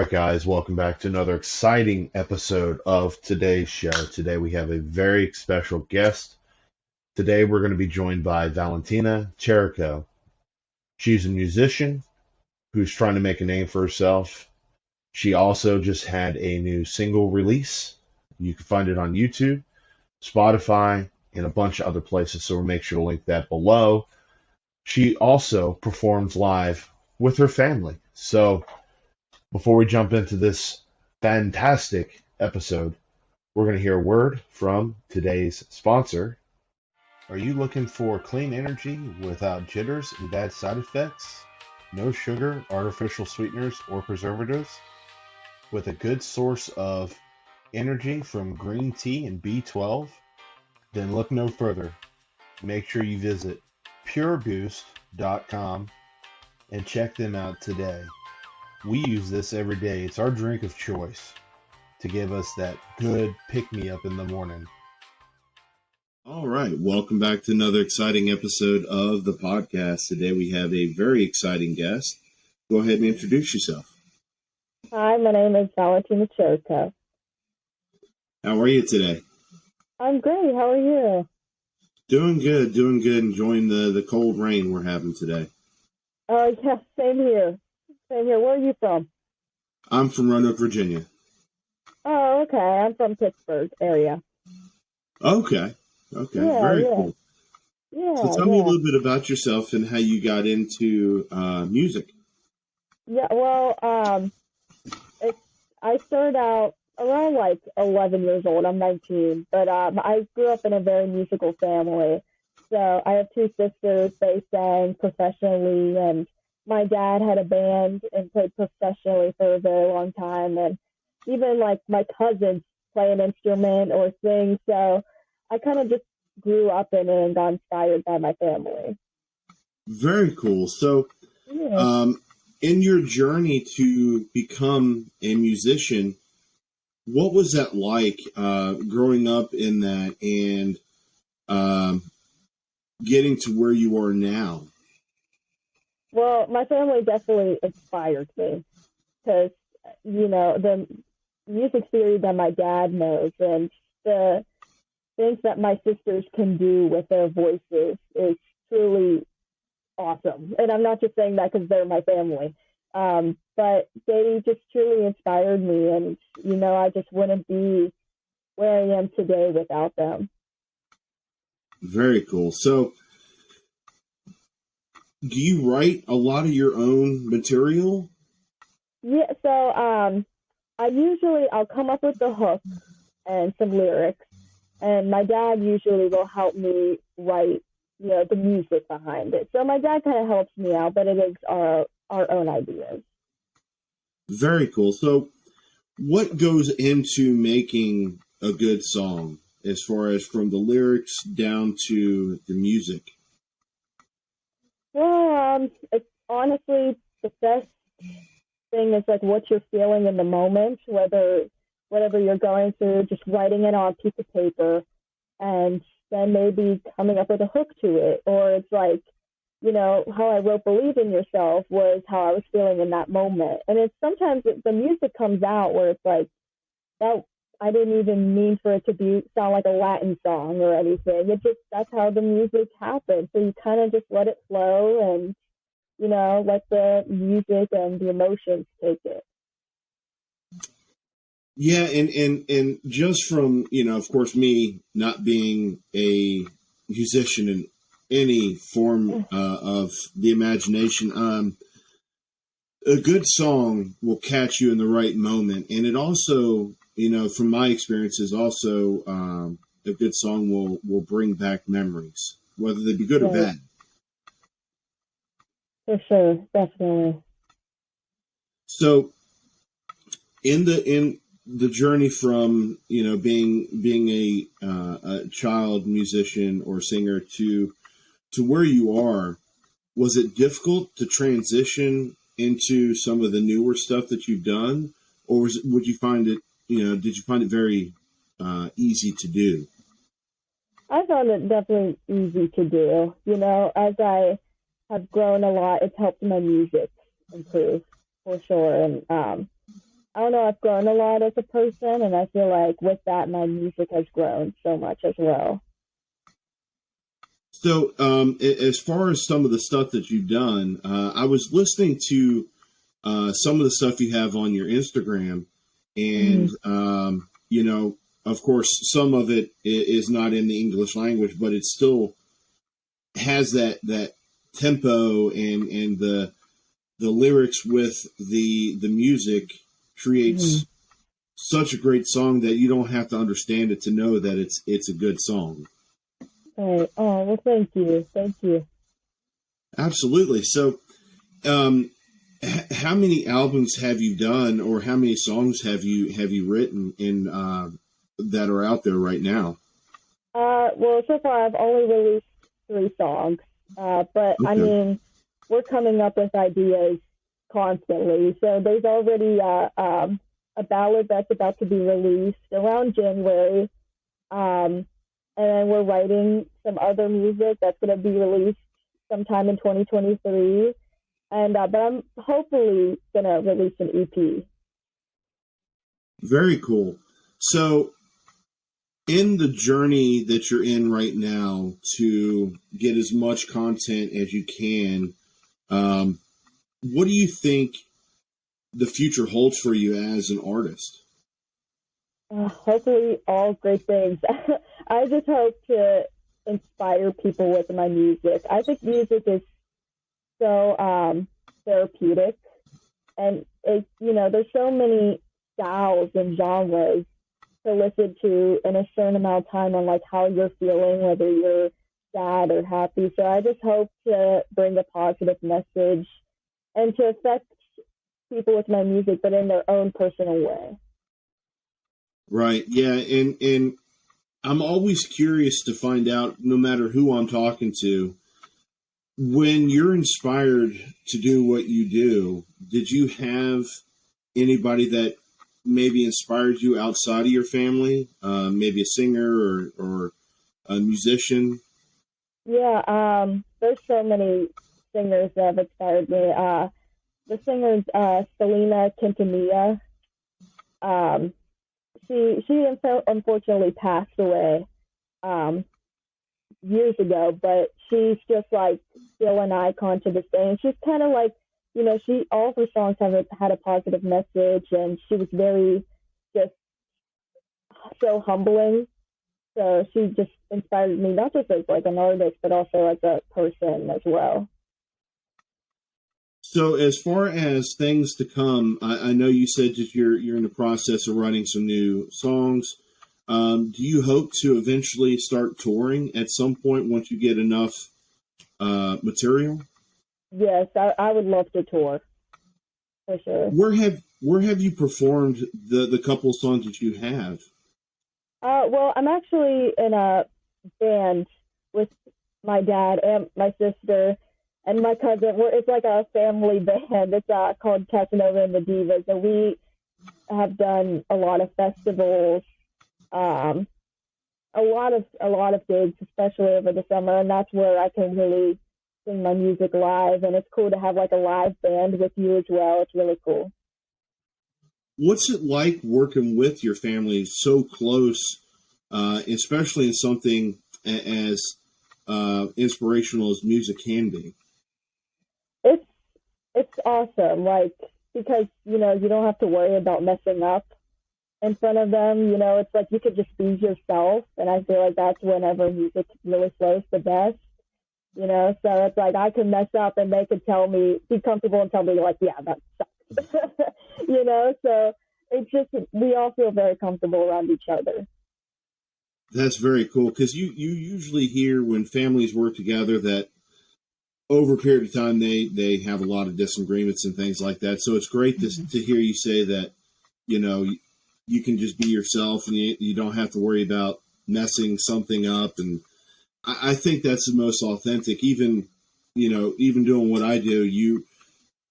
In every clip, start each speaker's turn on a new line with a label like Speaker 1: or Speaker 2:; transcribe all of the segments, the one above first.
Speaker 1: right, guys, welcome back to another exciting episode of today's show. Today we have a very special guest. Today we're going to be joined by Valentina Cherico. She's a musician who's trying to make a name for herself. She also just had a new single release. You can find it on YouTube, Spotify, and a bunch of other places, so we'll make sure to link that below. She also performs live with her family. So before we jump into this fantastic episode, we're going to hear a word from today's sponsor. Are you looking for clean energy without jitters and bad side effects? No sugar, artificial sweeteners, or preservatives? With a good source of energy from green tea and B12? Then look no further. Make sure you visit pureboost.com and check them out today. We use this every day. It's our drink of choice to give us that good pick-me-up in the morning.
Speaker 2: All right. Welcome back to another exciting episode of the podcast. Today we have a very exciting guest. Go ahead and introduce yourself.
Speaker 3: Hi, my name is Valentina Cherico.
Speaker 2: How are you today?
Speaker 3: I'm great. How are you?
Speaker 2: Doing good. Enjoying the cold rain we're having today.
Speaker 3: Oh, yeah, same here. Same here. Where are you from?
Speaker 2: I'm from Roanoke, Virginia.
Speaker 3: Oh, okay. I'm from Pittsburgh area.
Speaker 2: Okay.
Speaker 3: Yeah,
Speaker 2: Very
Speaker 3: yeah.
Speaker 2: cool.
Speaker 3: Yeah,
Speaker 2: So tell me a little bit about yourself and how you got into music.
Speaker 3: Yeah, well, I started out around like 11 years old. I'm 19, but I grew up in a very musical family. So I have two sisters. They sang professionally, and my dad had a band and played professionally for a very long time. And even like my cousins play an instrument or sing. So I kind of just grew up in it and got inspired by my family.
Speaker 2: Very cool. So
Speaker 3: Yeah.
Speaker 2: in your journey to become a musician, what was that like growing up in that and getting to where you are now?
Speaker 3: Well, my family definitely inspired me because, the music theory that my dad knows and the things that my sisters can do with their voices is truly awesome. And I'm not just saying that because they're my family, but they just truly inspired me. And, I just wouldn't be where I am today without them.
Speaker 2: Very cool. So do you write a lot of your own material?
Speaker 3: Yeah, so I'll come up with the hook and some lyrics, and my dad usually will help me write, the music behind it. So my dad kind of helps me out, but it is our own ideas.
Speaker 2: Very cool. So what goes into making a good song as far as from the lyrics down to the music?
Speaker 3: Well, it's honestly the best thing is like what you're feeling in the moment, whatever you're going through, just writing it on a piece of paper and then maybe coming up with a hook to it. Or it's like, how I wrote Believe in Yourself was how I was feeling in that moment. And it's sometimes the music comes out where it's like, that I didn't even mean for it to sound like a Latin song or anything. That's how the music happens. So you kind of just let it flow and, let the music and the emotions take it.
Speaker 2: Yeah, and just from, of course, me not being a musician in any form of the imagination, a good song will catch you in the right moment. And it also, from my experience, is also a good song will bring back memories, whether they be good or bad.
Speaker 3: For sure, definitely.
Speaker 2: So in the journey from being a child musician or singer to where you are, was it difficult to transition into some of the newer stuff that you've done, or would you find it did you find it very easy to do?
Speaker 3: I found it definitely easy to do. As I have grown a lot, it's helped my music improve for sure. And I don't know, I've grown a lot as a person, and I feel like with that, my music has grown so much as well.
Speaker 2: So, as far as some of the stuff that you've done, I was listening to some of the stuff you have on your Instagram, and of course, some of it is not in the English language, but it still has that tempo and the lyrics with the music creates such a great song that you don't have to understand it to know that it's a good song.
Speaker 3: Right. Oh, well, thank you. Thank you.
Speaker 2: Absolutely. So, how many albums have you done, or how many songs have you written in that are out there right now?
Speaker 3: Well, so far I've only released 3 songs, but
Speaker 2: Okay.
Speaker 3: I mean, we're coming up with ideas constantly. So there's already a ballad that's about to be released around January, and then we're writing some other music that's going to be released sometime in 2023. And but I'm hopefully going to release an EP.
Speaker 2: Very cool. So, in the journey that you're in right now to get as much content as you can, what do you think the future holds for you as an artist?
Speaker 3: Hopefully, all great things. I just hope to inspire people with my music. I think music is so therapeutic, and there's so many styles and genres to listen to in a certain amount of time on like how you're feeling, whether you're sad or happy. So I just hope to bring a positive message and to affect people with my music, but in their own personal way.
Speaker 2: Right. Yeah. And I'm always curious to find out, no matter who I'm talking to, when you're inspired to do what you do, did you have anybody that maybe inspired you outside of your family? Maybe a singer or a musician?
Speaker 3: Yeah, there's so many singers that have inspired me. The singer's Selena Quintanilla. She unfortunately passed away years ago, but she's just like still an icon to this day. And she's kind of like, all of her songs have had a positive message, and she was very just so humbling. So she just inspired me, not just as like an artist, but also as a person as well.
Speaker 2: So, as far as things to come, I know you said that you're in the process of writing some new songs. Do you hope to eventually start touring at some point once you get enough material?
Speaker 3: Yes, I would love to tour for sure.
Speaker 2: Where have you performed the couple of songs that you have?
Speaker 3: Well, I'm actually in a band with my dad and my sister and my cousin. It's like a family band. It's called Casanova and The Divas, and we have done a lot of festivals, a lot of gigs, especially over the summer, and that's where I can really sing my music live. And it's cool to have like a live band with you as well. It's really cool.
Speaker 2: What's it like working with your family so close, especially in something as inspirational as music can be?
Speaker 3: It's awesome, like, because, you don't have to worry about messing up in front of them. It's like you could just be yourself, and I feel like that's whenever music really flows the best. So it's like I can mess up and they could be comfortable and tell me like, yeah, that sucks. So it's just, we all feel very comfortable around each other.
Speaker 2: That's very cool, because you usually hear when families work together that over a period of time they have a lot of disagreements and things like that. So it's great to hear you say that, you can just be yourself and you don't have to worry about messing something up. And I think that's the most authentic. Even doing what I do, you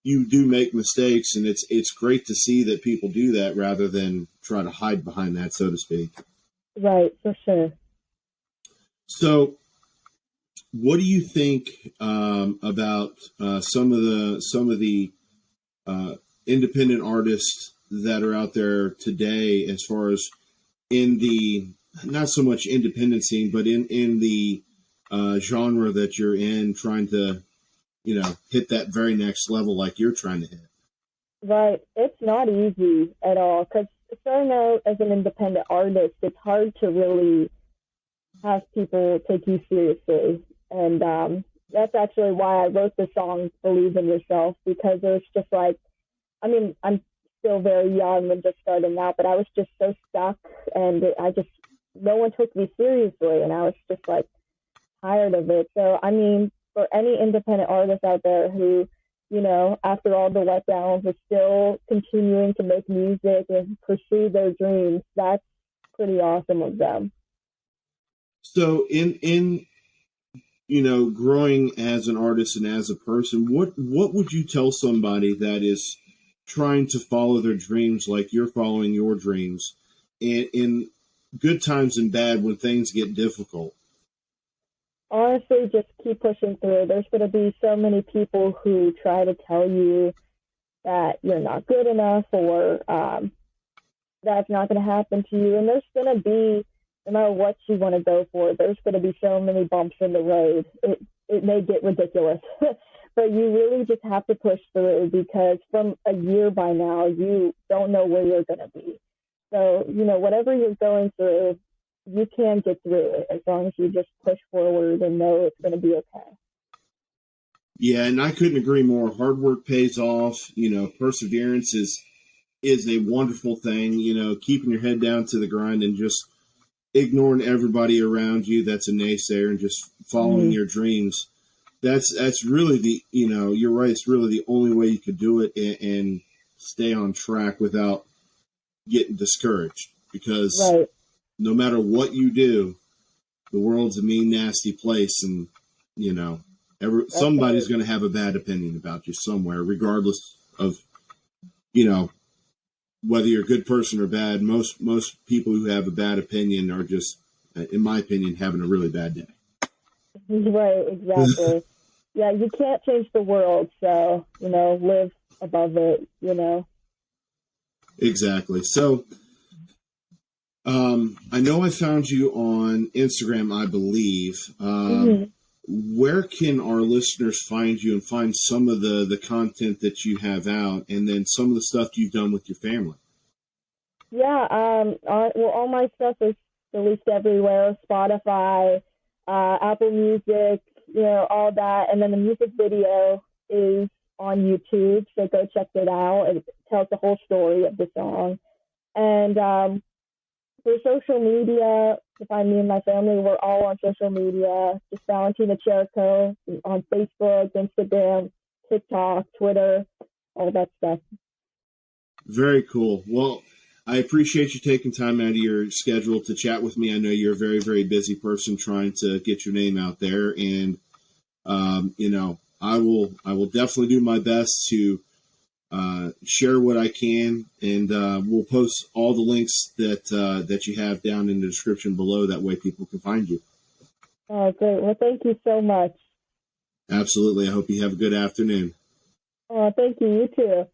Speaker 2: do make mistakes, and it's great to see that people do that rather than try to hide behind that, so to speak.
Speaker 3: Right, for sure.
Speaker 2: So, what do you think about some of the independent artists that are out there today, as far as in the not so much independent scene, but in the genre that you're in, trying to hit that very next level like you're trying to hit.
Speaker 3: Right. It's not easy at all because starting out as an independent artist, it's hard to really have people take you seriously. And that's actually why I wrote the song Believe in Yourself, because it was just like, I mean, I'm still very young and just starting out, but I was just so stuck and no one took me seriously. And I was just like tired of it. So, I mean, for any independent artist out there who, after all the letdowns is still continuing to make music and pursue their dreams, that's pretty awesome of them.
Speaker 2: So in growing as an artist and as a person, what would you tell somebody that is trying to follow their dreams like you're following your dreams, and in good times and bad when things get difficult?
Speaker 3: Honestly, just keep pushing through. There's going to be so many people who try to tell you that you're not good enough or that's not going to happen to you. And there's going to be, no matter what you want to go for, there's going to be so many bumps in the road. It may get ridiculous, but you really just have to push through, because from a year by now, you don't know where you're going to be. So, whatever you're going through, you can get through it as long as you just push forward and know it's going to be okay.
Speaker 2: Yeah, and I couldn't agree more. Hard work pays off. Perseverance is a wonderful thing. Keeping your head down to the grind and just ignoring everybody around you that's a naysayer and just following your dreams. That's really you're right. It's really the only way you could do it and stay on track without getting discouraged, because
Speaker 3: right.
Speaker 2: No matter what you do, the world's a mean, nasty place, and somebody's going to have a bad opinion about you somewhere, regardless of whether you're a good person or bad. Most people who have a bad opinion are just, in my opinion, having a really bad day.
Speaker 3: Right, exactly. Yeah, you can't change the world, so live above it.
Speaker 2: Exactly. So. I know I found you on Instagram, I believe. Where can our listeners find you and find some of the content that you have out, and then some of the stuff you've done with your family?
Speaker 3: Yeah, all my stuff is released everywhere: Spotify, Apple Music, all that. And then the music video is on YouTube, so go check it out. It tells the whole story of the song. And for social media, to find me and my family, we're all on social media. Just Valentina Cherico on Facebook, Instagram, TikTok, Twitter, all that stuff.
Speaker 2: Very cool. Well, I appreciate you taking time out of your schedule to chat with me. I know you're a very, very busy person trying to get your name out there, and I will definitely do my best to share what I can, and we'll post all the links that you have down in the description below. That way people can find you.
Speaker 3: Oh, great. Well, thank you so much.
Speaker 2: Absolutely. I hope you have a good afternoon.
Speaker 3: Oh, thank you. You too.